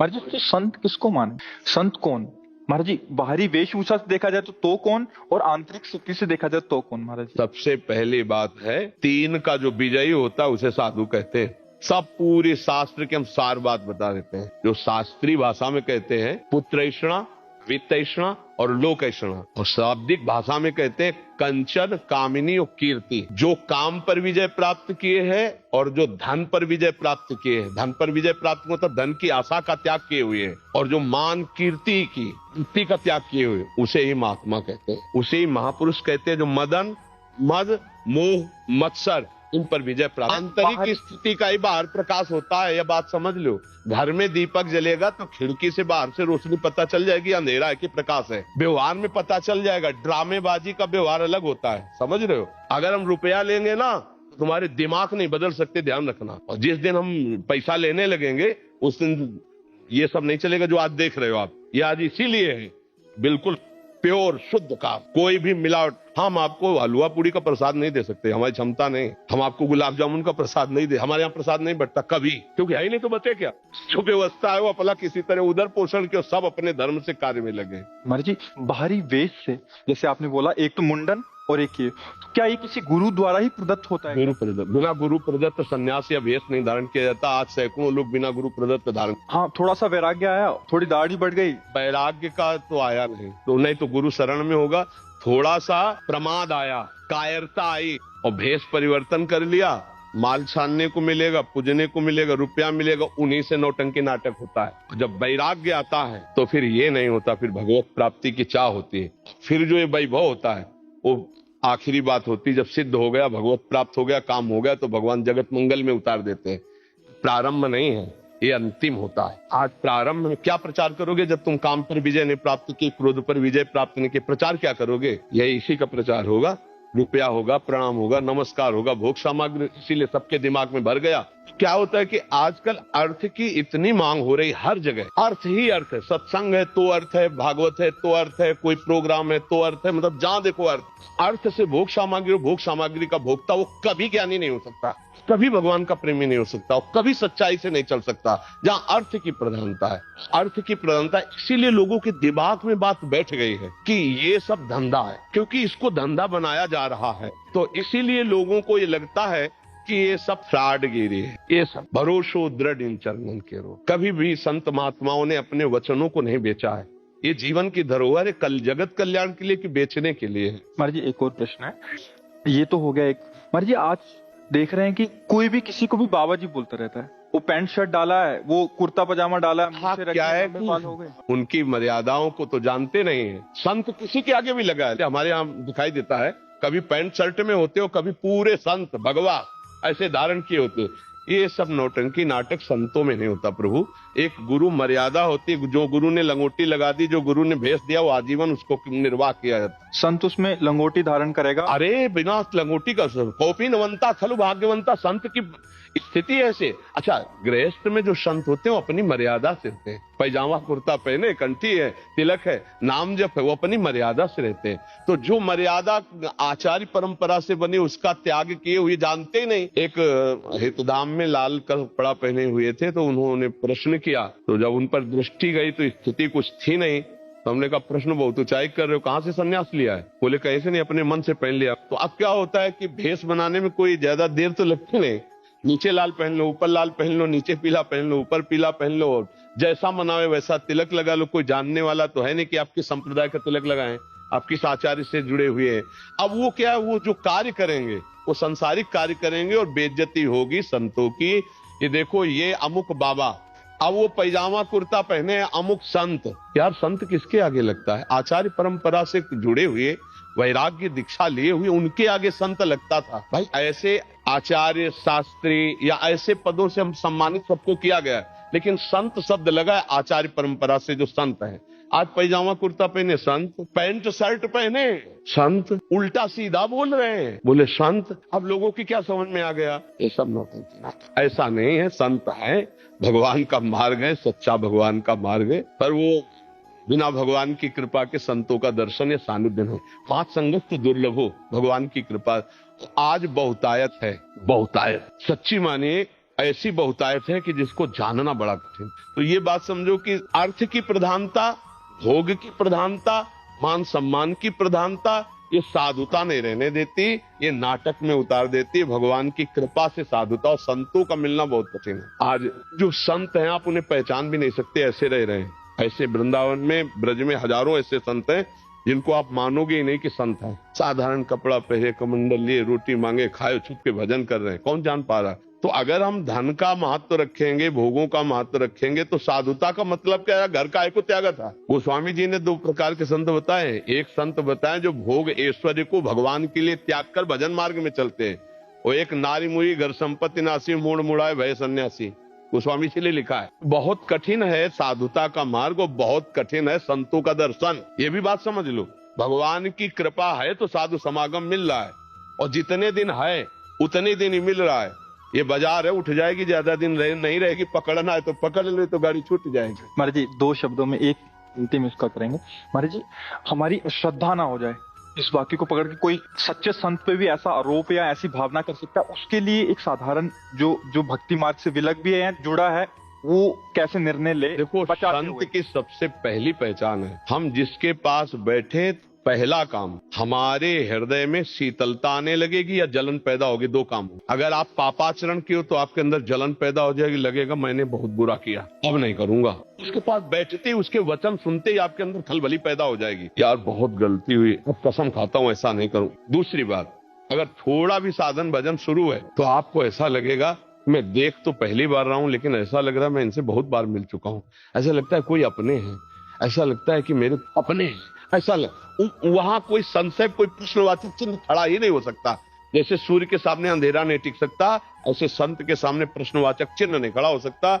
महाराज जी, तो संत किसको माने? संत कौन महाराज जी? बाहरी वेशभूषा से देखा जाए तो कौन, और आंतरिक स्थिति से देखा जाए तो कौन महाराज जी? सबसे पहली बात है, तीन का जो विजयी होता है उसे साधु कहते हैं। सब पूरे शास्त्र के हम सार बात बता देते हैं। जो शास्त्रीय भाषा में कहते हैं पुत्रैषणा, वित्तैषणा और लोकैषणा, और शाब्दिक भाषा में कहते हैं कंचन, कामिनी और कीर्ति। जो काम पर विजय प्राप्त किए हैं और जो धन पर विजय प्राप्त किए हैं। धन पर विजय प्राप्त मतलब धन की आशा का त्याग किए हुए हैं, और जो मान कीर्ति का त्याग किए हुए, उसे ही महात्मा कहते हैं, उसे ही महापुरुष कहते हैं। जो मदन, मद, मोह, मत्सर, इन पर विजय प्राप्त। आंतरिक स्थिति का ही बाहर प्रकाश होता है, यह बात समझ लो। घर में दीपक जलेगा तो खिड़की से बाहर से रोशनी पता चल जाएगी अंधेरा है कि प्रकाश है। व्यवहार में पता चल जाएगा। ड्रामेबाजी का व्यवहार अलग होता है, समझ रहे हो। अगर हम रुपया लेंगे ना तो तुम्हारे दिमाग नहीं बदल सकते, ध्यान रखना। और जिस दिन हम पैसा लेने लगेंगे उस दिन ये सब नहीं चलेगा जो आज देख रहे हो आप। ये आज इसीलिए है बिल्कुल प्योर शुद्ध का, कोई भी मिलावट। हम आपको हलवा पूड़ी का प्रसाद नहीं दे सकते, हमारी क्षमता नहीं। हम आपको गुलाब जामुन का प्रसाद नहीं दे, हमारे यहाँ प्रसाद नहीं बटता कभी, क्योंकि है ही नहीं। तो बचे क्या? जो व्यवस्था है वो अपना किसी तरह उधर पोषण के, सब अपने धर्म से कार्य में लगे। महाराज जी, बाहरी वेश से जैसे आपने बोला, एक तो मुंडन और एक ये, तो क्या ये किसी गुरु द्वारा ही प्रदत्त होता है? गुरु प्रदत्त, बिना गुरु प्रदत्त सन्यास या वेश नहीं धारण किया जाता। आज सैकड़ों लोग बिना गुरु प्रदत्त धारण। हाँ, थोड़ा सा वैराग्य आया, थोड़ी दाढ़ी बढ़ गई, वैराग्य का तो आया नहीं, तो नहीं तो गुरु शरण में होगा। थोड़ा सा प्रमाद आया, कायरता आई, और भेष परिवर्तन कर लिया। माल छानने को मिलेगा, पूजने को मिलेगा, रुपया मिलेगा, उन्हीं से नौटंकी नाटक होता है। जब वैराग्य आता है तो फिर ये नहीं होता, फिर भगवत प्राप्ति की चाह होती है। फिर जो ये वैभव होता है वो आखिरी बात होती है। जब सिद्ध हो गया, भगवत प्राप्त हो गया, काम हो गया, तो भगवान जगत मंगल में उतार देते हैं। प्रारंभ नहीं है, ये अंतिम होता है। आज प्रारंभ में क्या प्रचार करोगे? जब तुम काम पर विजय नहीं प्राप्त की, क्रोध पर विजय प्राप्त नहीं की, प्रचार क्या करोगे? यही इसी का प्रचार होगा। रुपया होगा, प्रणाम होगा, नमस्कार होगा, भोग सामग्री, इसीलिए सबके दिमाग में भर गया। क्या होता है कि आजकल अर्थ की इतनी मांग हो रही, हर जगह अर्थ ही अर्थ है। सत्संग है तो अर्थ है, भागवत है तो अर्थ है, कोई प्रोग्राम है तो अर्थ है, मतलब जहां देखो अर्थ। अर्थ से भोग सामग्री और भोग सामग्री का भोक्ता वो कभी ज्ञानी नहीं हो सकता, कभी भगवान का प्रेमी नहीं हो सकता, और कभी सच्चाई से नहीं चल सकता जहां अर्थ की प्रधानता है। अर्थ की प्रधानता, इसीलिए लोगों के दिमाग में बात बैठ गई है कि ये सब धंधा है, क्योंकि इसको धंधा बनाया जा रहा है। तो इसीलिए लोगों को ये लगता है कि ये सब फ्रॉडगिरी है। ये सब भरोसो दृढ़ इन चरणन के रो। कभी भी संत महात्माओं ने अपने वचनों को नहीं बेचा है। ये जीवन की धरोहर है, कल जगत कल्याण के लिए कि बेचने के लिए है। महाराज जी, एक और प्रश्न है। ये तो हो गया एक। महाराज जी, आज देख रहे हैं कि कोई भी किसी को भी बाबा जी बोलता रहता है। वो पैंट शर्ट डाला है, वो कुर्ता पजामा डाला है, हाँ, क्या है कि हो गए। उनकी मर्यादाओं को तो जानते नहीं है। संत किसी के आगे भी लगा है। हमारे यहाँ दिखाई देता है, कभी पैंट शर्ट में होते हो, कभी पूरे संत भगवा ऐसे धारण किए होते। ये सब नौटंकी नाटक संतों में नहीं होता प्रभु। एक गुरु मर्यादा होती है। जो गुरु ने लंगोटी लगा दी, जो गुरु ने भेष दिया, वो आजीवन उसको निर्वाह किया जाता। संत उसमें लंगोटी धारण करेगा? अरे बिना लंगोटी का कौपीनवंता खलु भाग्यवंता, संत की स्थिति ऐसे। अच्छा, गृहस्थ में जो संत होते हैं वो अपनी मर्यादा से होते हैं। पैजामा कुर्ता पहने, कंठी है, तिलक है, नाम जप है, वो अपनी मर्यादा से रहते हैं। तो जो मर्यादा आचार्य परंपरा से बनी उसका त्याग किए हुए जानते ही नहीं। एक हेतुधाम में लाल कपड़ा पहने हुए थे, तो उन्होंने प्रश्न किया, तो जब उन पर दृष्टि गई तो स्थिति कुछ थी नहीं। तो हमने कहा प्रश्न बहुत ऊंचाई कर रहे हो, कहां से संन्यास लिया है? बोले कैसे नहीं, अपने मन से पहन लिया। तो अब क्या होता है कि भेष बनाने में कोई ज्यादा देर तो लगती नहीं। नीचे लाल पहन लो, ऊपर लाल पहन लो, नीचे पीला पहन लो, ऊपर पीला पहन लो, और जैसा मनावे वैसा तिलक लगा लो। कोई जानने वाला तो है नहीं कि आपके संप्रदाय का तिलक लगाएं, आप किस आचार्य से जुड़े हुए हैं। अब वो क्या है, वो जो कार्य करेंगे वो संसारिक कार्य करेंगे और बेइज्जती होगी संतों की। ये देखो, ये अमुक बाबा, अब वो पैजामा कुर्ता पहने अमुक संत। यार संत किसके आगे लगता है? आचार्य परंपरा से जुड़े हुए, वैराग्य दीक्षा लिए हुए, उनके आगे संत लगता था। भाई ऐसे आचार्य, शास्त्री या ऐसे पदों से हम सम्मानित सबको किया गया, लेकिन संत शब्द लगा है आचार्य परंपरा से जो संत है। आज पैजामा कुर्ता पहने संत, पैंट शर्ट पहने संत, उल्टा सीधा बोल रहे हैं, बोले संत। अब लोगों की क्या समझ में आ गया? ये सब नौटंकी। ऐसा नहीं है, संत है, भगवान का मार्ग है, सच्चा भगवान का मार्ग है, पर वो बिना भगवान की कृपा के संतों का दर्शन या सानिध्य नहीं। पांच संगत तो दुर्लभ हो, भगवान की कृपा आज बहुतायत है। बहुतायत सच्ची मानिए, ऐसी बहुतायत है कि जिसको जानना बड़ा कठिन। तो ये बात समझो कि अर्थ की प्रधानता, भोग की प्रधानता, मान सम्मान की प्रधानता ये साधुता नहीं रहने देती, ये नाटक में उतार देती है। भगवान की कृपा से साधुता और संतों का मिलना बहुत कठिन है। आज जो संत हैं आप उन्हें पहचान भी नहीं सकते, ऐसे रह रहे हैं। ऐसे वृंदावन में, ब्रज में हजारों ऐसे संत हैं जिनको आप मानोगे ही नहीं कि संत हैं। साधारण कपड़ा पहने, कमंडल लिए, रोटी मांगे, खाए, छुप के भजन कर रहे हैं, कौन जान पा रहा है। तो अगर हम धन का महत्व रखेंगे, भोगों का महत्व रखेंगे, तो साधुता का मतलब क्या है? घर का को त्यागा था। गोस्वामी जी ने दो प्रकार के संत बताए। एक संत बताए जो भोग ऐश्वर्य को भगवान के लिए त्याग कर भजन मार्ग में चलते हैं, और एक नारी मुई घर संपत्ति नासी मूड मुड़ाए भय सन्यासी, गोस्वामी जी ने लिखा है। बहुत कठिन है साधुता का मार्ग और बहुत कठिन है संतों का दर्शन। ये भी बात समझ लो। भगवान की कृपा है तो साधु समागम मिल रहा है, और जितने दिन है उतने दिन ही मिल रहा है। ये बाजार है, उठ जाएगी, ज्यादा दिन नहीं रहेगी। पकड़ना है तो पकड़ ले, तो गाड़ी छूट जाएगी। महाराज जी, दो शब्दों में एक अंतिम इसका करेंगे। महाराज जी, हमारी श्रद्धा ना हो जाए इस वाक्य को पकड़ के, कोई सच्चे संत पे भी ऐसा आरोप या ऐसी भावना कर सकता है, उसके लिए एक साधारण जो भक्ति मार्ग से विलग भी है या जुड़ा है, वो कैसे निर्णय ले? देखो, संत की सबसे पहली पहचान है, हम जिसके पास बैठे, पहला काम हमारे हृदय में शीतलता आने लगेगी या जलन पैदा होगी। दो काम। अगर आप पापाचरण किए तो आपके अंदर जलन पैदा हो जाएगी, लगेगा मैंने बहुत बुरा किया, अब नहीं करूंगा। उसके पास बैठते ही, उसके वचन सुनते ही आपके अंदर खलबली पैदा हो जाएगी, यार बहुत गलती हुई, अब कसम खाता हूं ऐसा नहीं करूं। दूसरी बात, अगर थोड़ा भी साधन भजन शुरू है तो आपको ऐसा लगेगा, मैं देख तो पहली बार रहा हूं लेकिन ऐसा लग रहा है मैं इनसे बहुत बार मिल चुका हूं। ऐसा लगता है कोई अपने हैं, ऐसा लगता है कि मेरे अपने हैं, ऐसा वहां कोई संशय, कोई प्रश्नवाचक चिन्ह खड़ा ही नहीं हो सकता। जैसे सूर्य के सामने अंधेरा नहीं टिक सकता, ऐसे संत के सामने प्रश्नवाचक चिन्ह नहीं खड़ा हो सकता।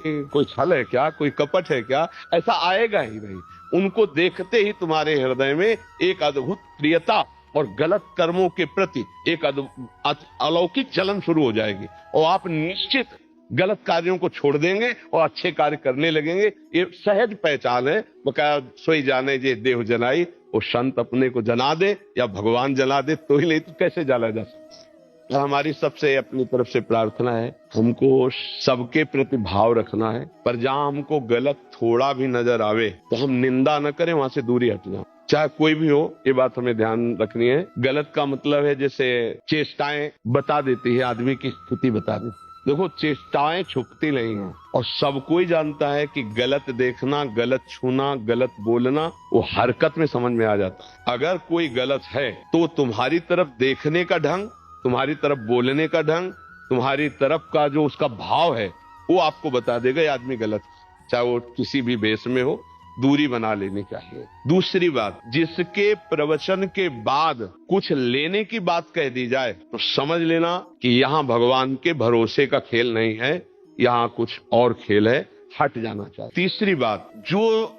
कोई छल है क्या, कोई कपट है क्या, ऐसा आएगा ही नहीं। उनको देखते ही तुम्हारे हृदय में एक अद्भुत प्रियता और गलत कर्मों के प्रति एक अलौकिक जलन शुरू हो जाएगी, और आप निश्चित गलत कार्यों को छोड़ देंगे और अच्छे कार्य करने लगेंगे। ये सहज पहचान है। बकाया सोई जाने जे देव जनाई, वो संत अपने को जना दे या भगवान जला दे तो ही, नहीं तो कैसे जला जा सकता। हमारी सबसे अपनी तरफ से प्रार्थना है, हमको सबके प्रति भाव रखना है, पर जहां हमको गलत थोड़ा भी नजर आवे तो हम निंदा न करें, वहां से दूरी हट जाए, चाहे कोई भी हो। ये बात हमें ध्यान रखनी है। गलत का मतलब है जैसे चेष्टाएं बता देती है, आदमी की स्थिति बता देती है। देखो, चेष्टाएं छुपती नहीं हैं, और सब कोई जानता है कि गलत देखना, गलत छूना, गलत बोलना वो हरकत में समझ में आ जाता है। अगर कोई गलत है तो तुम्हारी तरफ देखने का ढंग, तुम्हारी तरफ बोलने का ढंग, तुम्हारी तरफ का जो उसका भाव है वो आपको बता देगा ये आदमी गलत है, चाहे वो किसी भी भेष में हो। दूरी बना लेनी चाहिए। दूसरी बात, जिसके प्रवचन के बाद कुछ लेने की बात कह दी जाए तो समझ लेना कि यहाँ भगवान के भरोसे का खेल नहीं है, यहाँ कुछ और खेल है, हट जाना चाहिए। तीसरी बात, जो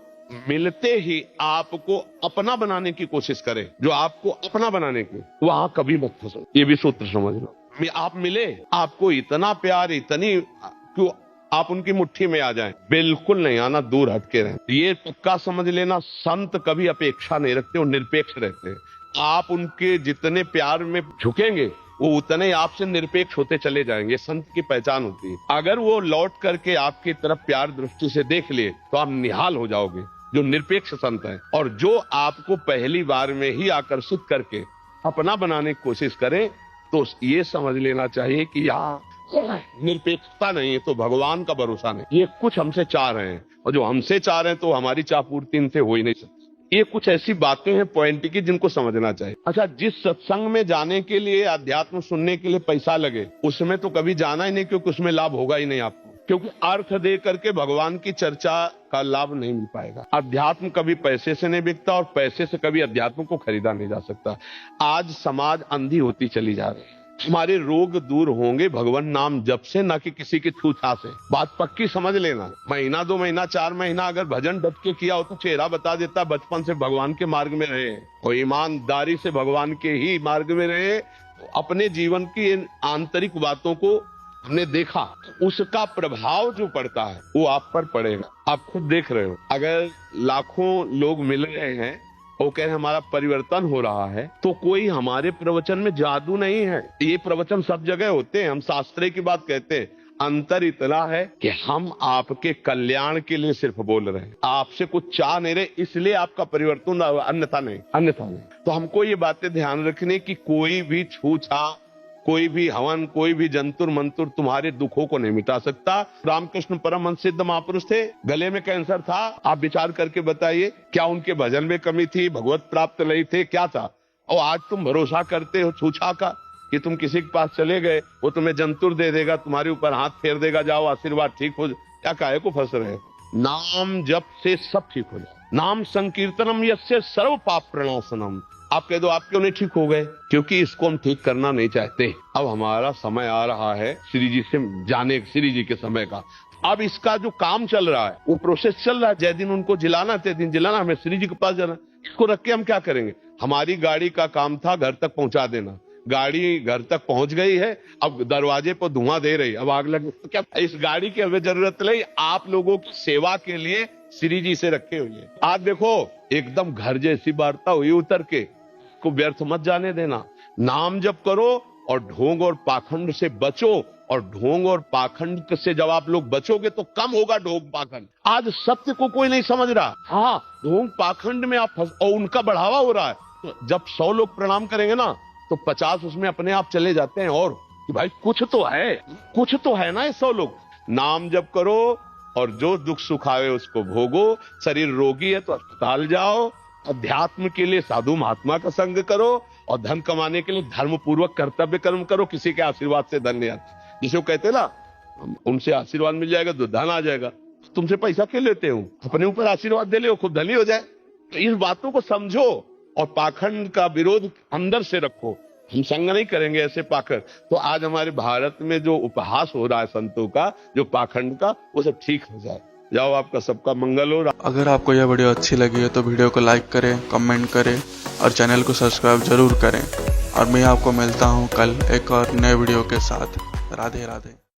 मिलते ही आपको अपना बनाने की कोशिश करे, जो आपको अपना बनाने की, वहां कभी मत फंसो। ये भी सूत्र समझ लो। आप मिले, आपको इतना प्यार, इतनी क्यों आप उनकी मुट्ठी में आ जाएं, बिल्कुल नहीं आना, दूर हटके रहें। ये पक्का समझ लेना, संत कभी अपेक्षा नहीं रखते, वो निरपेक्ष रहते हैं। आप उनके जितने प्यार में झुकेंगे वो उतने आपसे निरपेक्ष होते चले जाएंगे। संत की पहचान होती है। अगर वो लौट करके आपकी तरफ प्यार दृष्टि से देख लिए तो आप निहाल हो जाओगे, जो निरपेक्ष संत है। और जो आपको पहली बार में ही आकर्षित करके अपना बनाने की कोशिश करें तो ये समझ लेना चाहिए कि यहाँ निरपेक्षता नहीं है तो भगवान का भरोसा नहीं। ये कुछ हमसे चाह रहे हैं, और जो हमसे चाह रहे हैं तो हमारी चाहपूर्ति इनसे हो ही नहीं सकती। ये कुछ ऐसी बातें हैं पॉइंट की जिनको समझना चाहिए। अच्छा, जिस सत्संग में जाने के लिए, अध्यात्म सुनने के लिए पैसा लगे, उसमें तो कभी जाना ही नहीं, क्योंकि उसमें लाभ होगा ही नहीं आपको। क्योंकि अर्थ दे करके भगवान की चर्चा का लाभ नहीं मिल पाएगा। अध्यात्म कभी पैसे से नहीं बिकता, और पैसे से कभी अध्यात्म को खरीदा नहीं जा सकता। आज समाज अंधी होती चली जा रही है। हमारे रोग दूर होंगे भगवान नाम जप से, ना कि किसी की छूछा से। बात पक्की समझ लेना। महीना 2 महीना 4 महीना अगर भजन डट के किया हो तो चेहरा बता देता, बचपन से भगवान के मार्ग में रहे और ईमानदारी से भगवान के ही मार्ग में रहे, अपने जीवन की इन आंतरिक बातों को हमने देखा, उसका प्रभाव जो पड़ता है वो आप पर पड़ेगा। आप खुद देख रहे हो। अगर लाखों लोग मिल रहे हैं वो कह रहे हैं हमारा परिवर्तन हो रहा है, तो कोई हमारे प्रवचन में जादू नहीं है। ये प्रवचन सब जगह होते हैं, हम शास्त्र की बात कहते हैं। अंतर इतना है कि हम आपके कल्याण के लिए सिर्फ बोल रहे हैं, आपसे कुछ चाह नहीं रहे, इसलिए आपका परिवर्तन, अन्यथा नहीं। तो हमको ये बातें ध्यान रखने की कोई भी छूछा, कोई भी हवन, कोई भी जंतुर मंतुर तुम्हारे दुखों को नहीं मिटा सकता। रामकृष्ण परमहंस सिद्ध महापुरुष थे, गले में कैंसर था, आप विचार करके बताइए क्या उनके भजन में कमी थी, भगवत प्राप्त नहीं थे, क्या था? और आज तुम भरोसा करते हो छूछा का कि तुम किसी के पास चले गए, वो तुम्हें जंतुर दे देगा, तुम्हारे ऊपर हाथ फेर देगा, जाओ आशीर्वाद ठीक हो। क्या काहे को फंस रहे हो? नाम जप से सब ठीक हो जाए। नाम संकीर्तनम यस्य सर्व पाप प्रणाशनम। आप कह दो आप क्यों नहीं ठीक हो गए? क्योंकि इसको हम ठीक करना नहीं चाहते। अब हमारा समय आ रहा है श्री जी से जाने, श्री जी के समय का। अब इसका जो काम चल रहा है, वो प्रोसेस चल रहा है। जय दिन उनको जिलाना, तय दिन जिलाना, हमें श्री जी के पास जाना। इसको रख के हम क्या करेंगे? हमारी गाड़ी का काम था घर तक पहुंचा देना, गाड़ी घर तक पहुंच गई है, अब दरवाजे पर धुआं दे रही, अब आग लगे तो क्या? इस गाड़ी की हमें जरूरत नहीं, आप लोगों की सेवा के लिए श्री जी से रखे हुए। आज देखो एकदम घर जैसी वार्ता हुई उतर के, को व्यर्थ मत जाने देना। नाम जप करो और ढोंग और पाखंड से बचो। और ढोंग और पाखंड से जब आप लोग बचोगे तो कम होगा ढोंग पाखंड। आज सत्य को कोई नहीं समझ रहा। हाँ, ढोंग पाखंड में आप और उनका बढ़ावा हो रहा है। तो जब 100 लोग प्रणाम करेंगे ना, तो 50 उसमें अपने आप चले जाते हैं। और कि भाई कुछ तो है ना ये 100 लोग। नाम जप करो और जो दुख सुख आवे उसको भोगो। शरीर रोगी है तो अस्पताल जाओ। अध्यात्म के लिए साधु महात्मा का संग करो और धन कमाने के लिए धर्म पूर्वक कर्तव्य कर्म करो। किसी के आशीर्वाद से धन नहीं आता, जिसे कहते हैं ना, उनसे आशीर्वाद मिल जाएगा तो धन आ जाएगा। तुमसे पैसा क्यों लेते हो? अपने ऊपर आशीर्वाद दे ले, खूब धनी हो जाए। तो इन बातों को समझो और पाखंड का विरोध अंदर से रखो। हम संग नहीं करेंगे ऐसे पाखंड। तो आज हमारे भारत में जो उपहास हो रहा है संतों का, जो पाखंड का, वो सब ठीक हो जाए। जाओ, आपका सबका मंगल हो। अगर आपको यह वीडियो अच्छी लगी है तो वीडियो को लाइक करें, कमेंट करें और चैनल को सब्सक्राइब जरूर करें। और मैं आपको मिलता हूं कल एक और नए वीडियो के साथ। राधे राधे।